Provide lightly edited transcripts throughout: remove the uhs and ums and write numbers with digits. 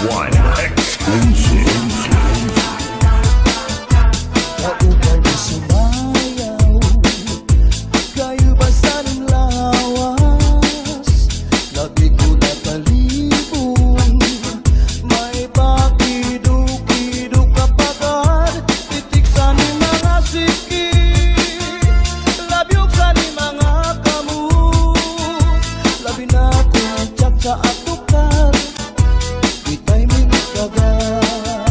One exclusive. Kaugay na sumayaw, kayo ba sa ning lawas? Labi ko na palibong, may pakiduk-iduk kapagad, titik sa ni mga siki, labyog sa ni mga kamu, labi na kung tsak sa atukar, itay min kagat.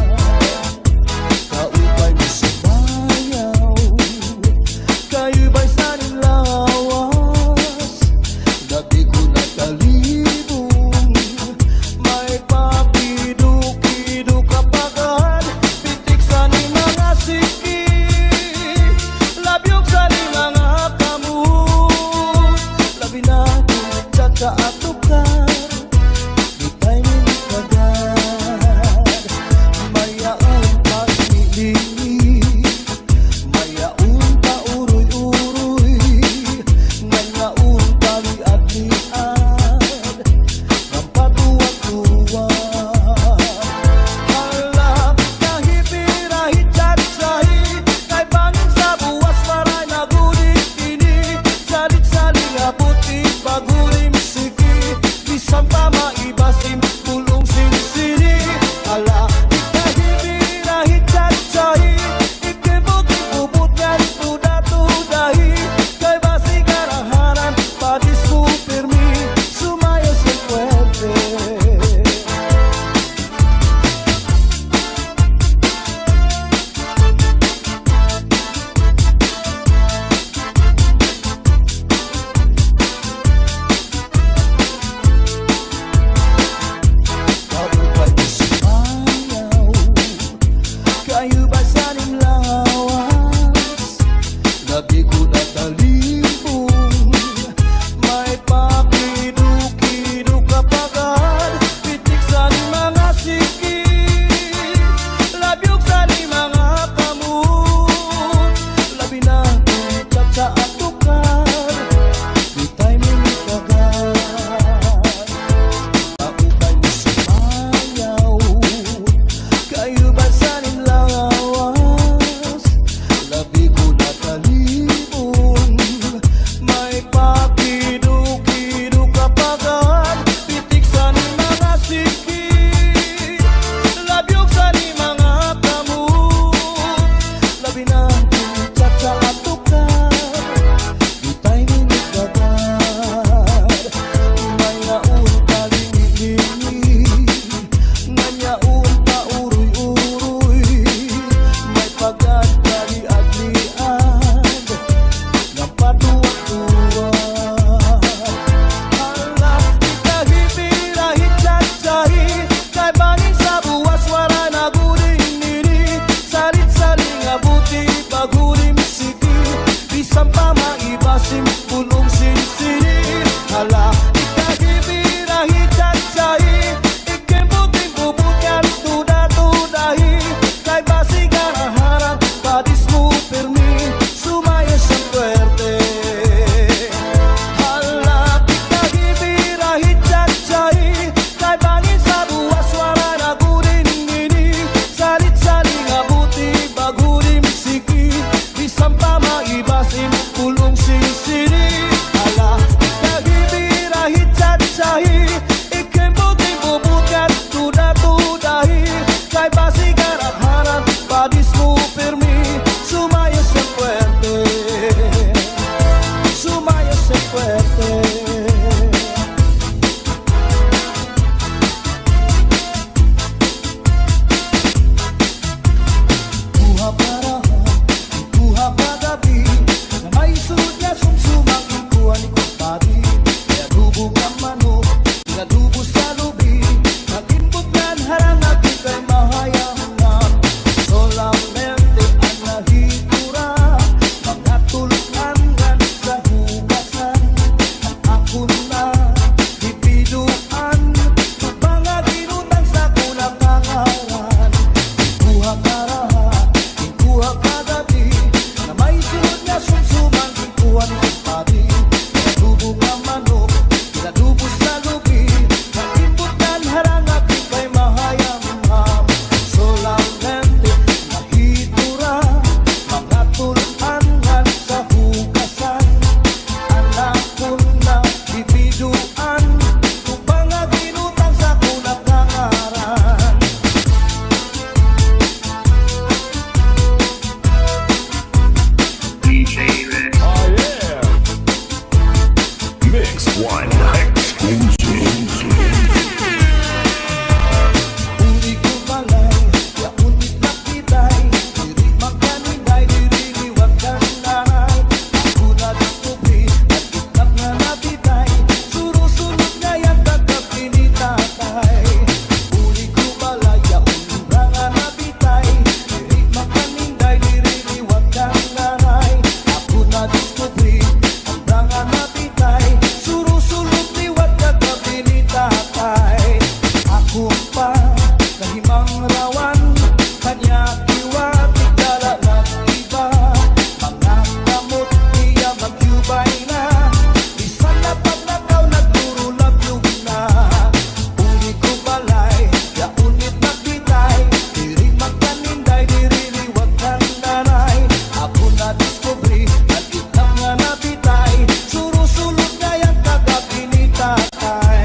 kumpa kahimang rawan kanya iwat igala ng iba mga kamot niya magyubay na bisan na pagnakaw nagdurulab-lub na uli ko balay ya unit nagbitay diri magkaninday diri liwat kandanay ako na diskubri at itang nga nabitay surusulod ngayang kakapinitatay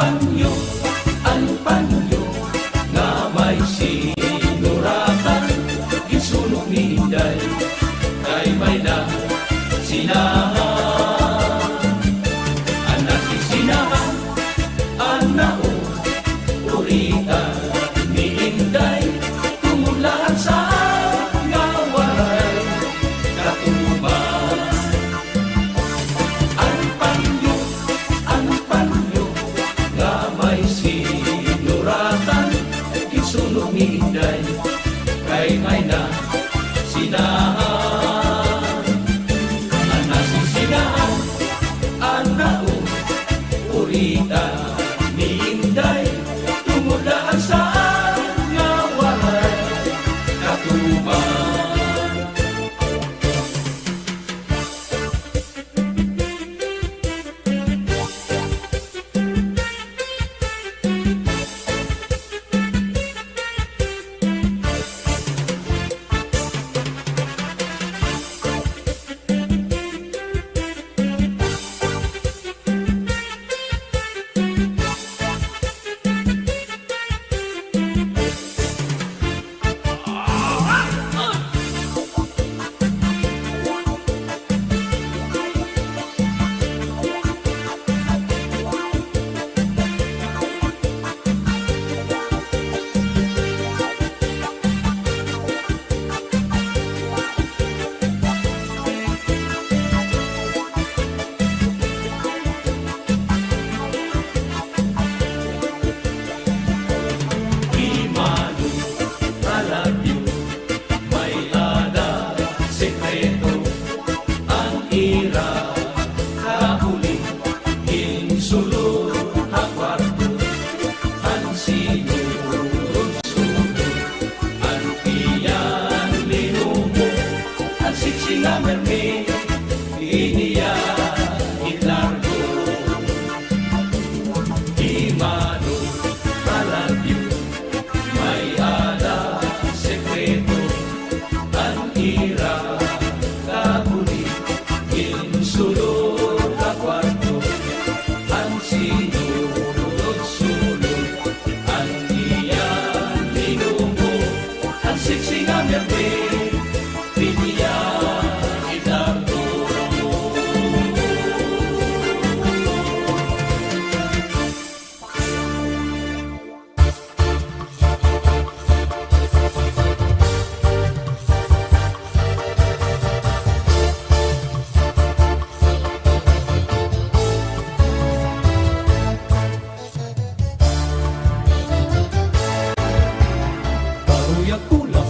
ang panyo, nga may sinuratan, ginsulong ni Inday, kay may na sinahan. Anak sinahan, anak urita ni Inday, tumulaan sa ngawaray katuban. Ang panyo, nga may sinuratan, kinsulong ni Inday, kay may na sinahan. Anak sinahan, anak urita ni Inday, tumulaan sa ngawaray katuban.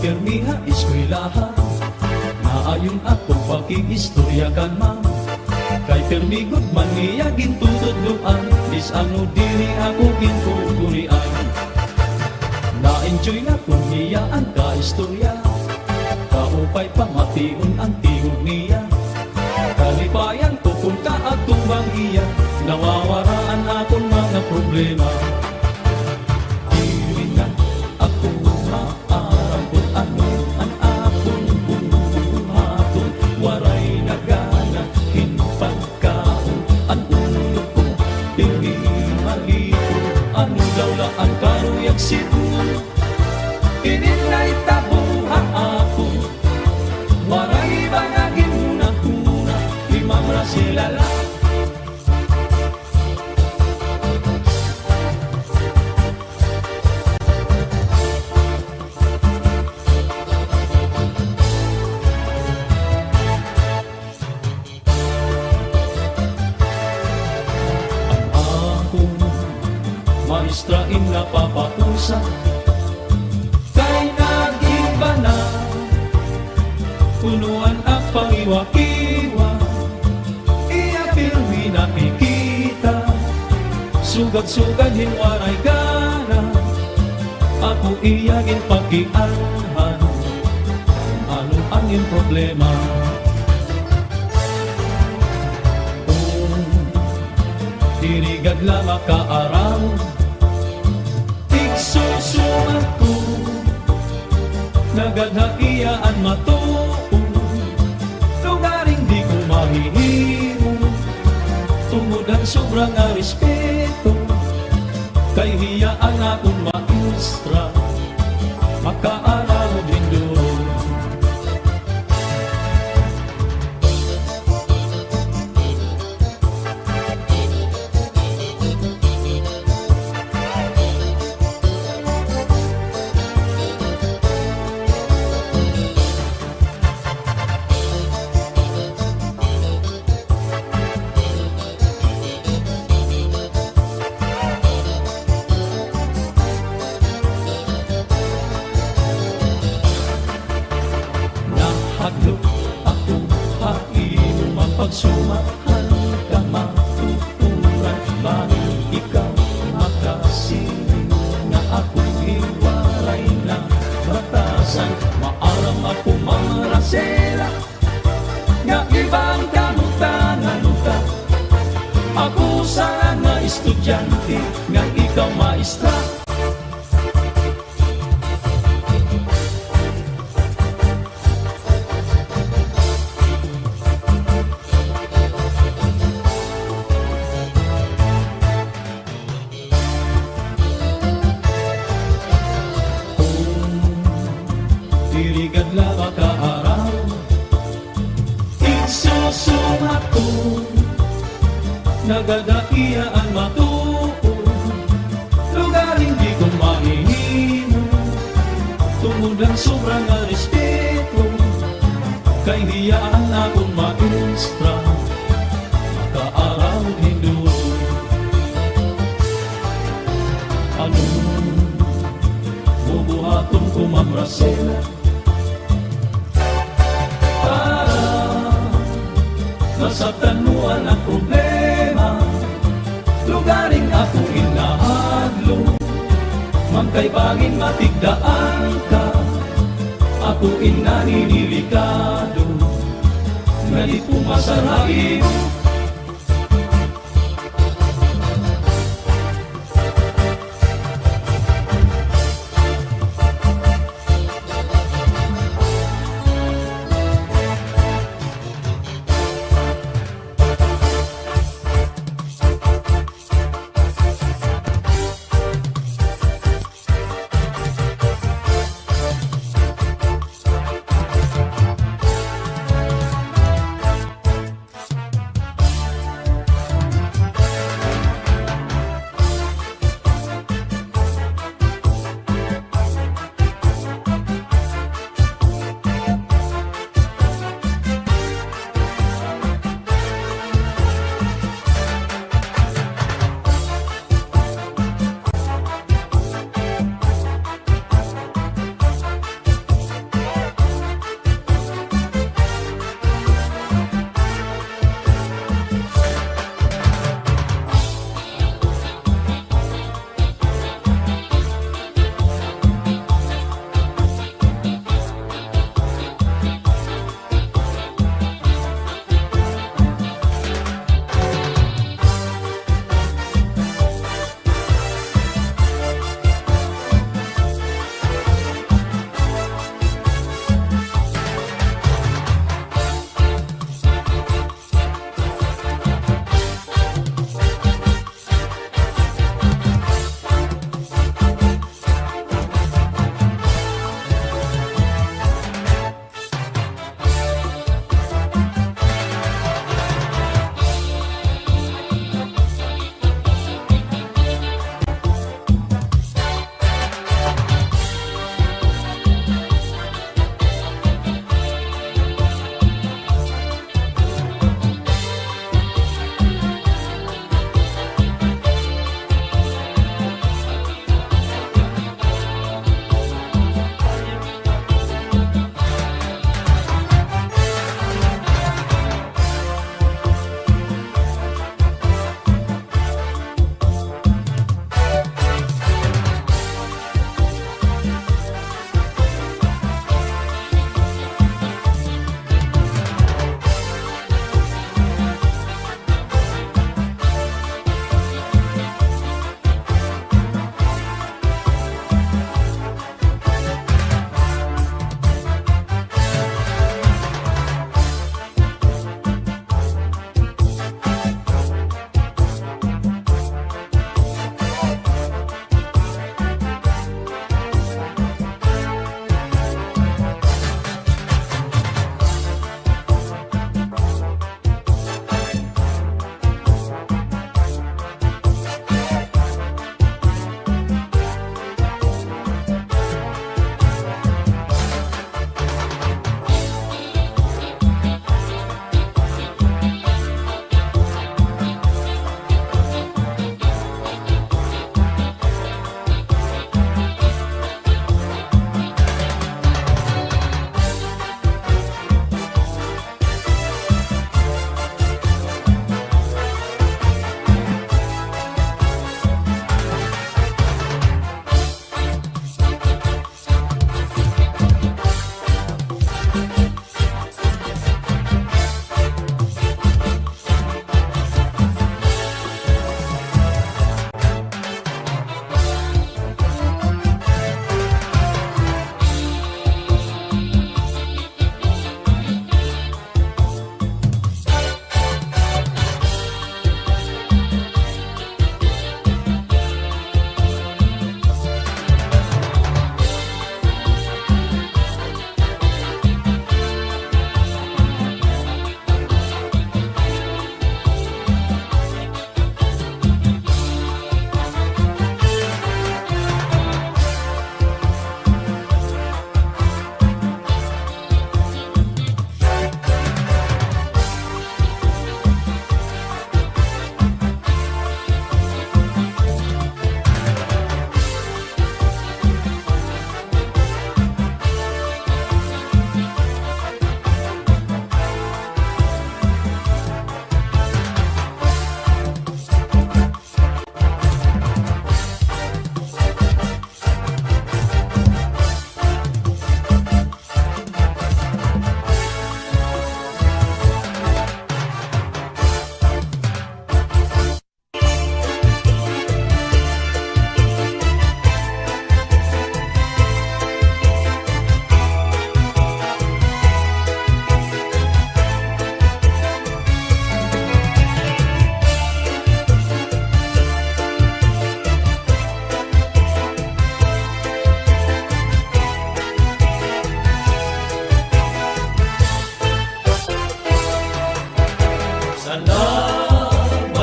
Pirmiha eskwelahan, naayon akong pakiistoryakan ma'am. Kay permigod man niya gintutudluan, dis ano diri ako gintuturian. Na-enjoy na kong niya ang kaistorya, kaupay pamation ang tingog niya. Kalipayan ko kung kaatong bang iya, nawawaraan akong mga problema. Ang karuyag situ, ininay tabuha ako. Waray bangagin muna-kuna, imamra silala. Maestrain na papausa, kay nag-iba na, punuan ang pangiwa-kiwa. Iya pirmi nakikita, sugad-sugad hinwaray gana. Ako iyagin pakianhan, ano ang iyong problema. Dirigad lang makaaraw, igsusumat ko, nagadhaiyaan matuon. Lugaring di ko mahihimo, tungod ang sobrang respeto, Kay hiyaan akong maestra, makaaral din doon. Nahadlok ako hainom ang pagsumahan ka matuturan. Bakit ikaw makasiling na akong hiwalay na batasan? Maaram ako marasela nga ibang kamutangan ka. Ako sana estudyante nga ikaw maestra. Dirigad lang makaaraw, igsusumat ko, nagadaiaan matuon, lugar hindi ko mahihimo, tungod ang sobrang respeto, kay hiyaan akong maestra, makaaraw hindi. Anong bubuhaton ko, Ma'am Rosela, masabtan mo ang problema, lugaring ako inahadlo, magkaibangin matigdaan ka, ako inaninilikado, nga di pumasarain.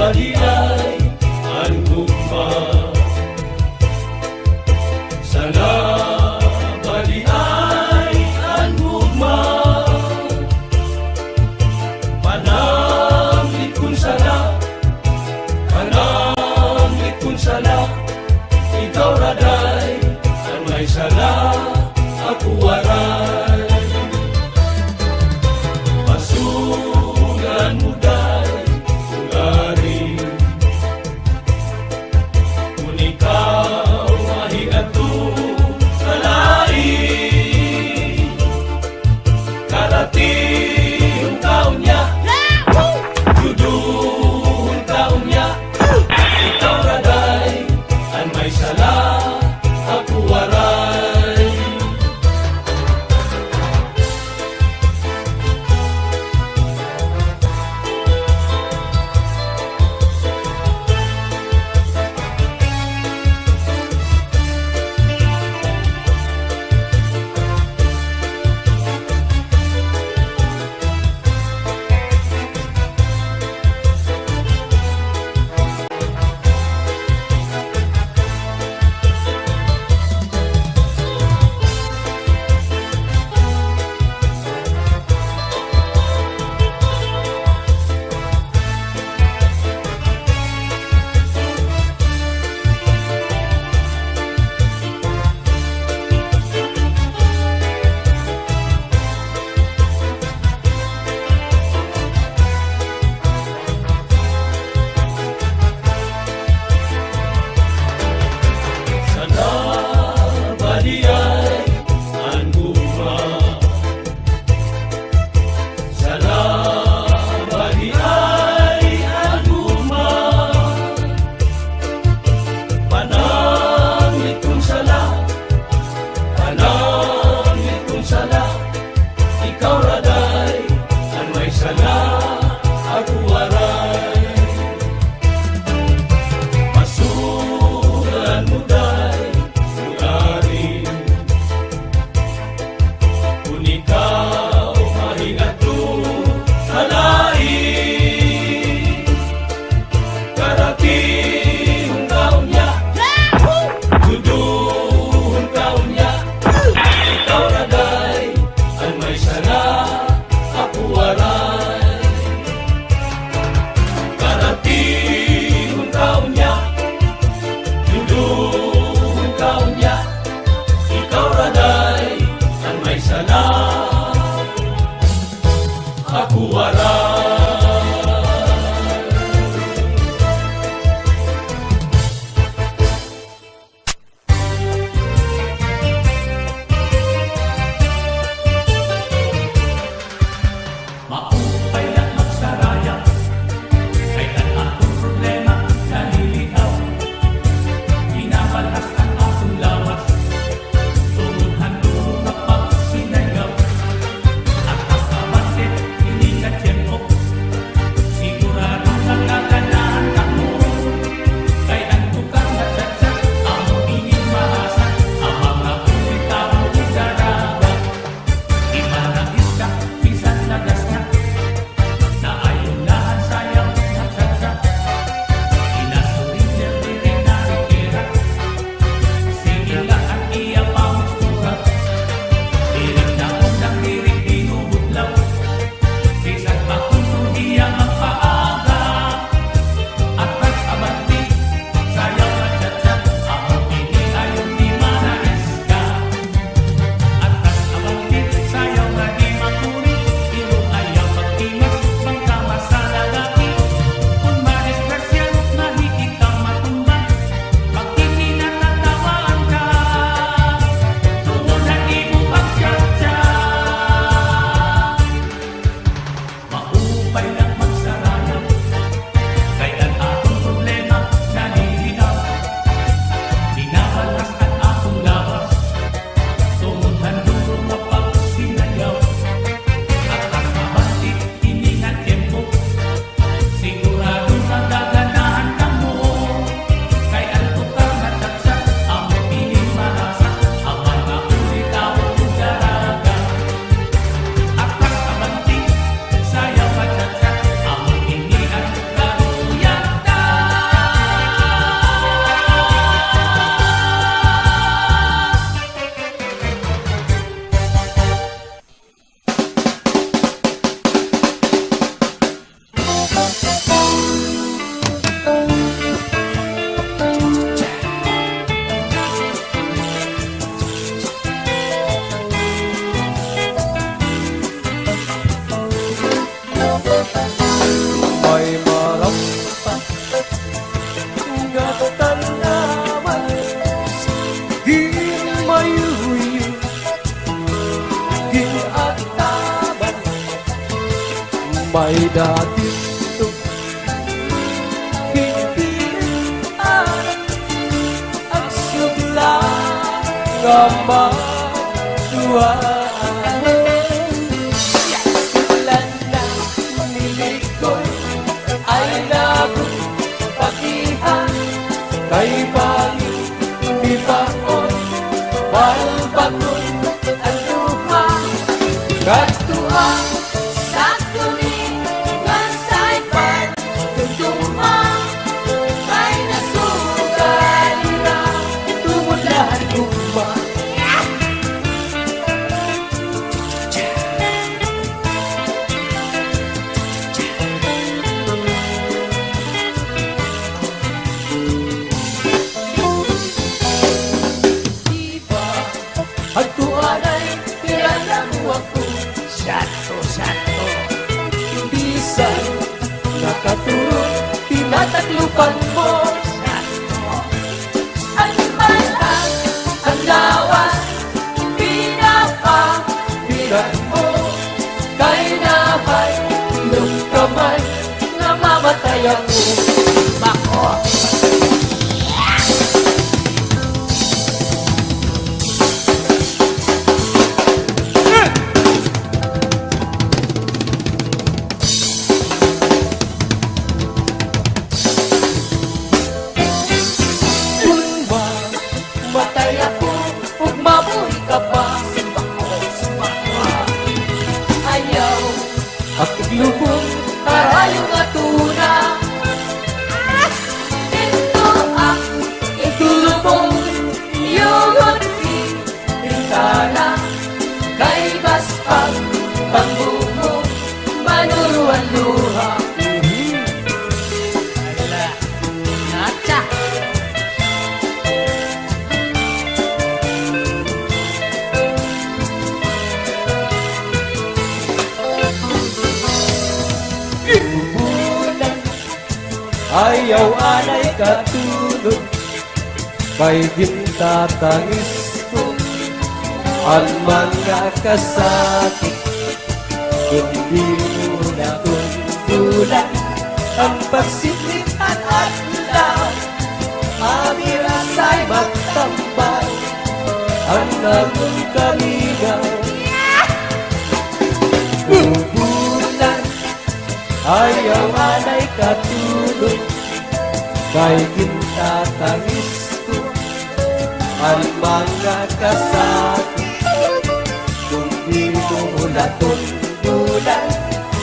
baliay ang gugma. Sana baliay ang gugma. Panamlit kun sala, panamlit kun sala, ikaw raday ang may sala, ako waray. Pasugan mo day, ularin, kung ikaw mahiato sa lain. Karating taon niya, juduhon taon niya, ikaw raday ang may sala, ako waray. Sana baliay ang gugma. Sana baliay ang gugma. Panamlit kun sala, panamlit kun sala, ikaw raday ang may sala, ako waray. Pasugan mo day, ularin, kung ikaw mahiato sa lain. Karating taon niya, juduhon taon niya, ikaw raday ang may sala, ako waray. Karating taon niya, juduhon taon niya, ikaw raday ang may sala, ako waray. may dati ito hindi ang sugla nga maduhaan. Silan na nilikoy ay nagpagihan kay bangin di baon balbaton ang luha katuha Sa tuwing masaypan Tugtuma Kay nasugalira tumulahan luma. Diba Ang tuanay Kilala mo ako Sato bisan nakaturot tinataglupan mo. Ang malang Ang lawas Pinapabilan mo kay nahay ilong kamay na mamatayan mo. Bako! Matay ako ug mabuhi ka pa. Ayaw Akong lubong harayo nga tuna. Ito ang Itulubong iyong bintana kay baspag pangbumo manuruan luha. Nacha Bulan ayaw anay katulog kay gintatangis ko ang mga kasakit. Hindi mo na tuntulan ang pagsitritan at law. Amirasay magtambal ang nagong kaligaw. Bulan ayaw anay katulog kay gintatangis ko ang mga kasakit. Kung di mo natundulan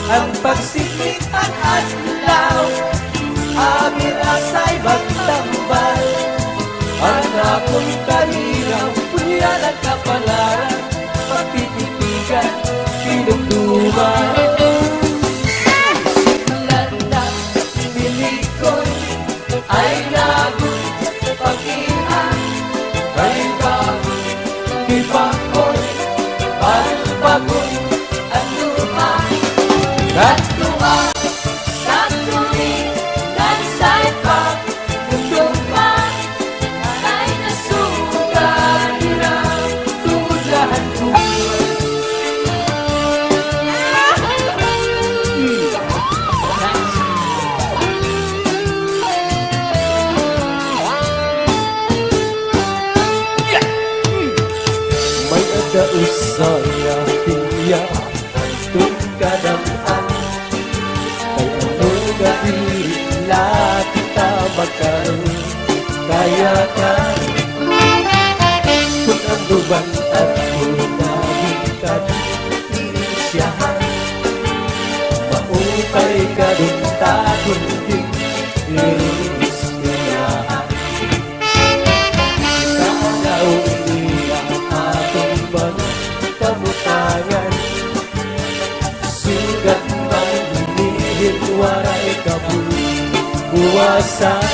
ang pagsikitan at law, amirasay magtambal ang akong kalinaw. Punyan ang kapalaran, pagtititigan, pinugduman. Landa, milikoy, ay nagpagihan kay bago, di baon, balbagon, ang luha, katuha, Sa tuwing nagsaypan Tugtuma Kay nasugalira tulahan luha. May adausay nga piya itong kadamaan kay ano gahila kita magkaroon kaya ka kung ang luban at lunagin ka siyahan maupay ka dun takon din iris kinahan kalaw niya atong mga kabutangan sugat ng hinihit waray kabuwasan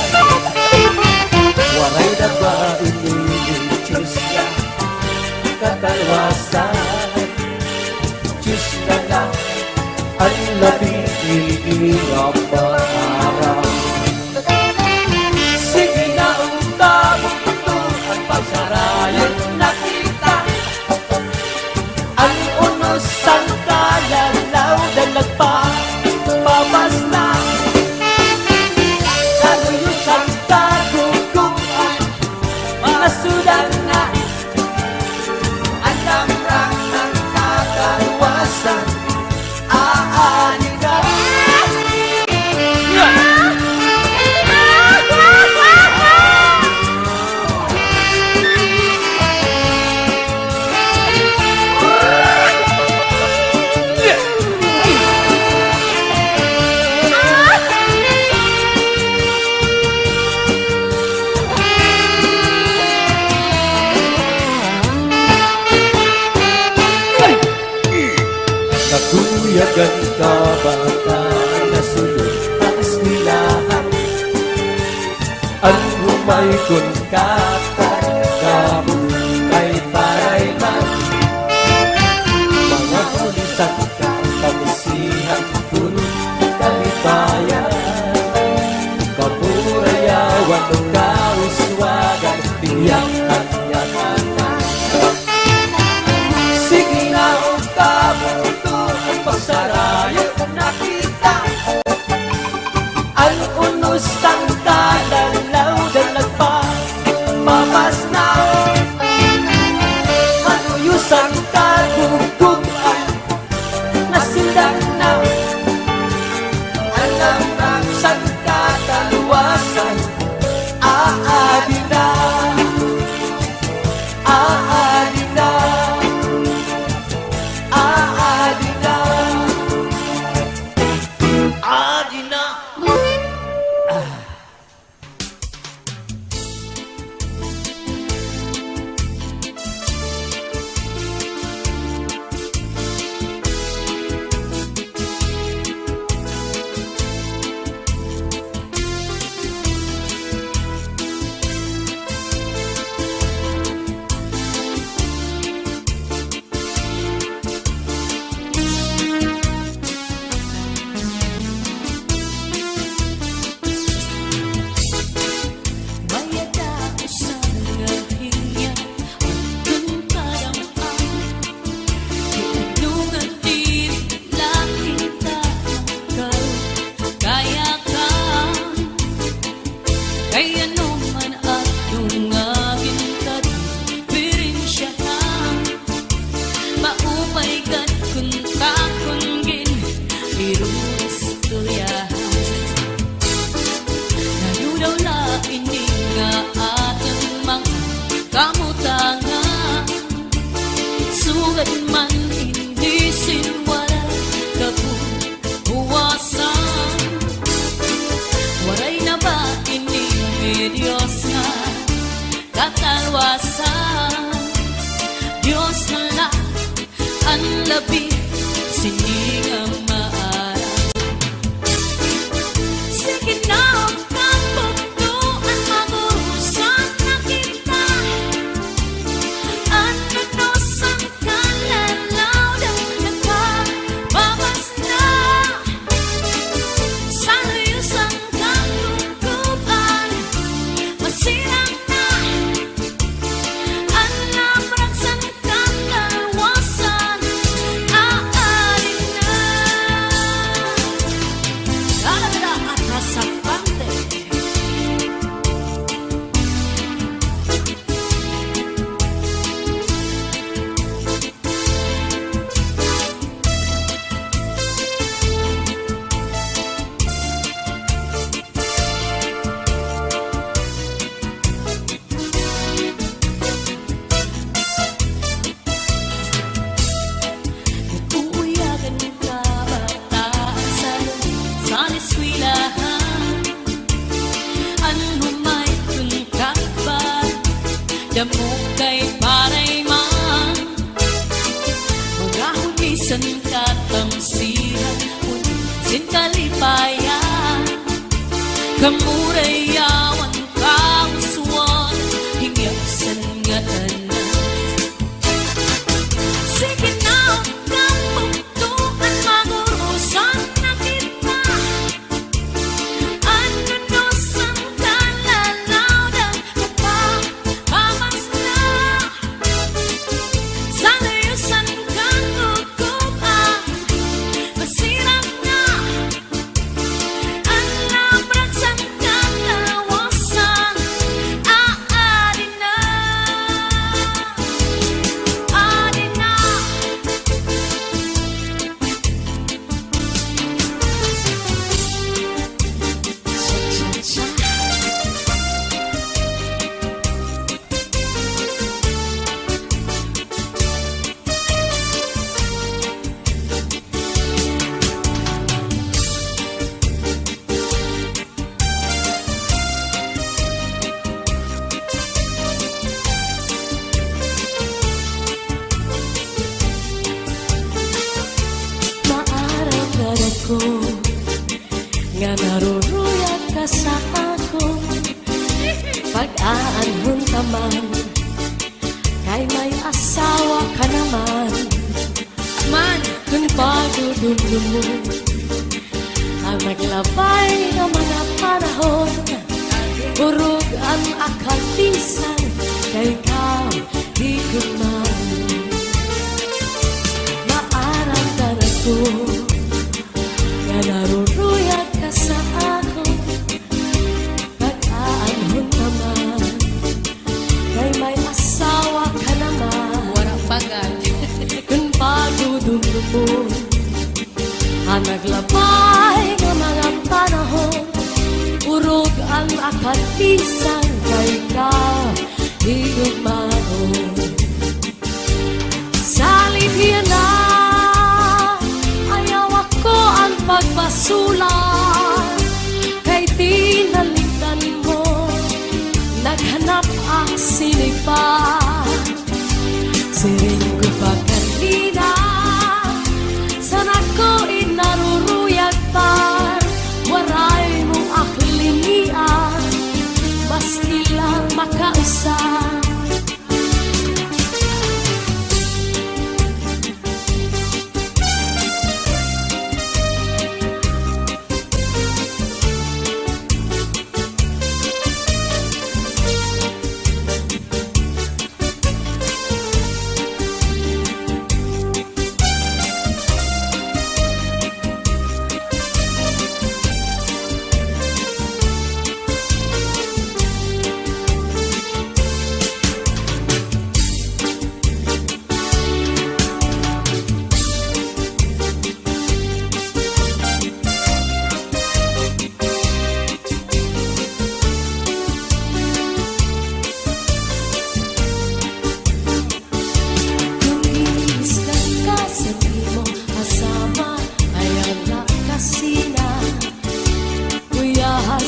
waray na ba iniligis na katalwasan Diyos na lang ang labing ang pangarap. Sige na umtabog ito ang pagsarayan nakita ang unos ang kalalaw na nagpa Buyagan ka baka nasulod ang eskwelahan. Ang humay kun katay kabul kay parayman. Mga ulisan ka kamusihan kun kalibayan. Kapurayawan ng kauswagan tiyak at yakatan. Sige na o kabuto ang pagsarayot na kita. Ang unos ang kalalaw dalag pa mamas na. Manuyos ang kagugutan nasindang na. Alam ng sangkataluwasan aadi na. Aadi na. Aadi na. Aadi na. Sugat man hindi sinwala kabuwasan. Waray na ba ining Diyos nga katalwasan? Diyos na lang ang labi siningang maaral. Sige na ang kapagduan magurusan na kita. Damo kay parayman, mga hulisan katamsihan, sin kalipayan, kamurayawan kauswan, hingyak sangatan. Sige na ang kapagduan magurusan na kita. Ano nos ang kalalaw ng mamas na. Sana yusan kang gugupan, masirap na. Ang labrag sa naruruyag ka sa ako. Pag-aanhon ka man, kay may asawa ka naman. Man, kung pagdudumdum mo ang naglabay ng mga panahon, burog ang akatisan, kay ikaw di ko man. Maaramdaman ko na naruruyag ka sa ako. Pag-aanhon naman, kay may asawa ka naman. Warang bagay. Kung pagdudumdum mo ang naglabay ng mga panahon, urog ang akatisan, kay ikaw higugmaon. Salit yan na, ayaw ako ang pagbasula, kay tinaligdan mo, naghanap ang sinipa. Siring ko pa kanina, sana ko inaruruyag pa, waray mong aklinian, maski lang makausap.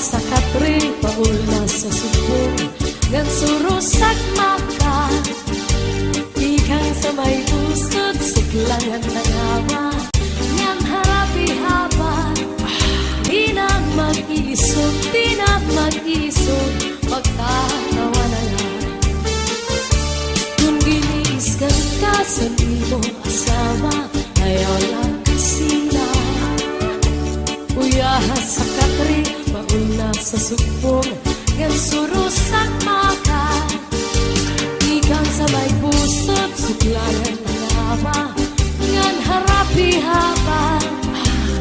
Sa katri, paula sa subong, gan surusak maka, ikang sa may pusod, siglangan ng hawa, ngang harapi haba, di na mag-iisog, di na mag-iisog, magtatawa na lang. Kung giniisgan ka sa imong asawa, ayaw lang kasila, uyahas sa katri, pauna sa subong, gan surusak maka, ikang sa may pusod, suglayan ng hawa, ngan harapi haba,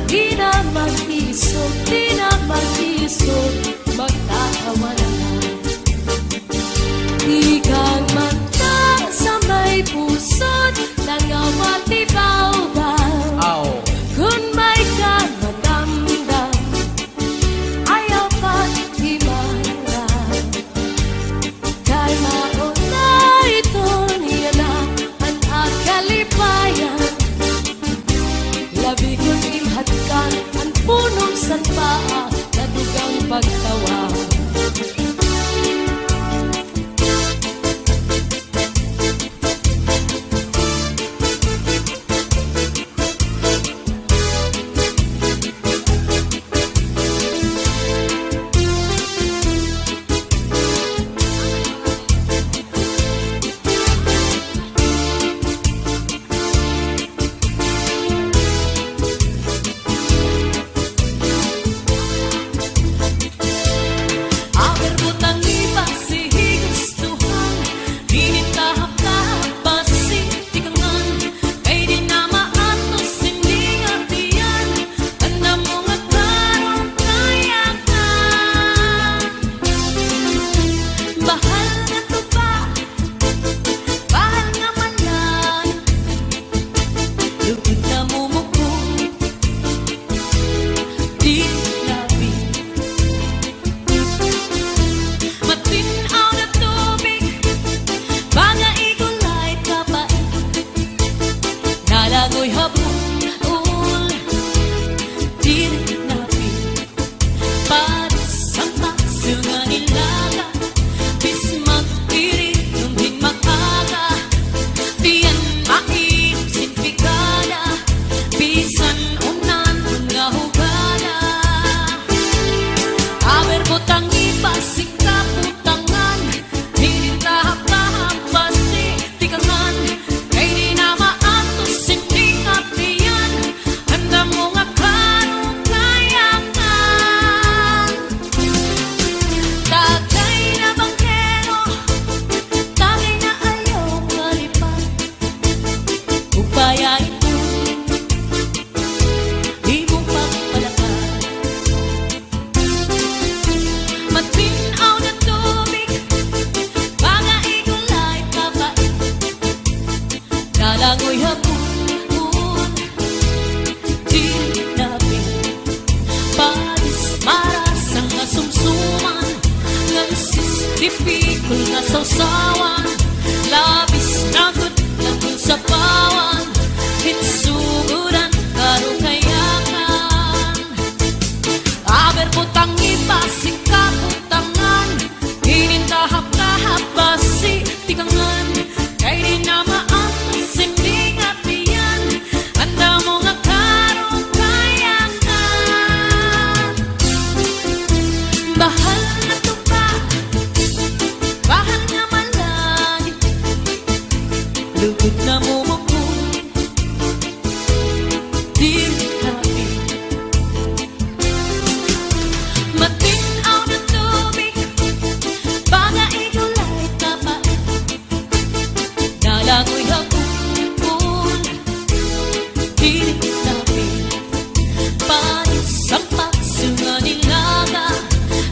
di na mag-isog, di na mag-isog, magtatawa na lang. Ikang mata sa may pusod, nangawati baw-baw, kung may ka madamdam, ayaw pa di marang, kay mauna ito niya na ang akalipayan, labi ko't imhatkan ang punong sanpaa na dugang pagka Tipikol na sausawan, labis na gudlang sa bawan, hitsuguran karo kayakan. Aber butang ibasing kaputangan, hinintahap kahap basi tikangan, kay di na maatos sinding at iyan, anda mo nga karong kayakan. Bahal na tupa, bahal nga malagi, lugod na mumukul, di tabi. Matinaw na tubig, baga igulay kapait, nalangoy hapon, di tabi. Panis ang pagsunga nilaga,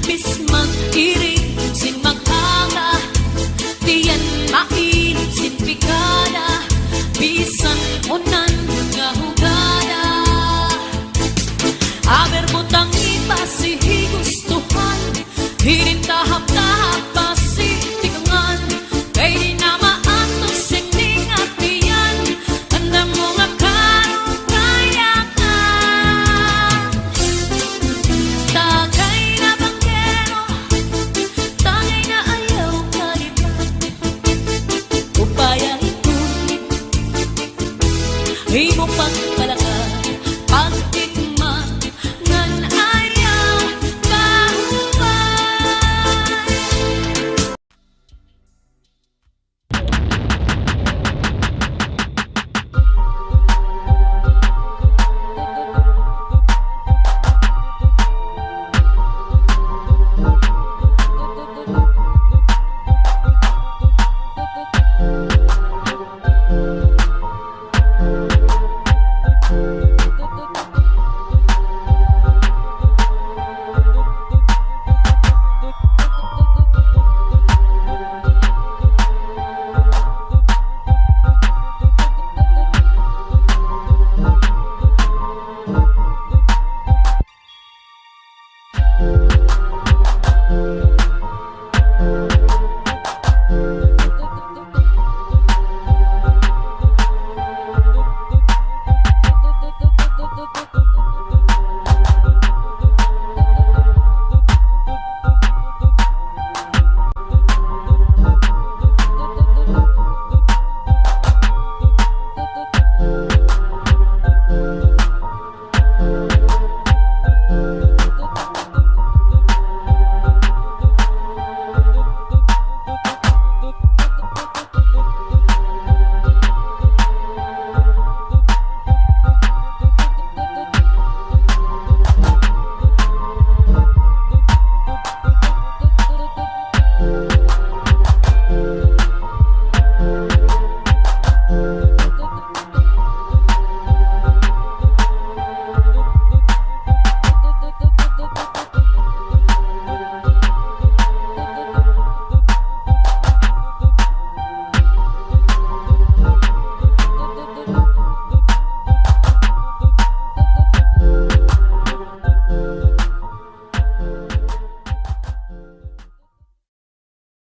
bismang irig sin maghaga, diyan mainit sin pikada, bisan unan nga hugada. Aber butang ipasihi gustuhan, hinintahap na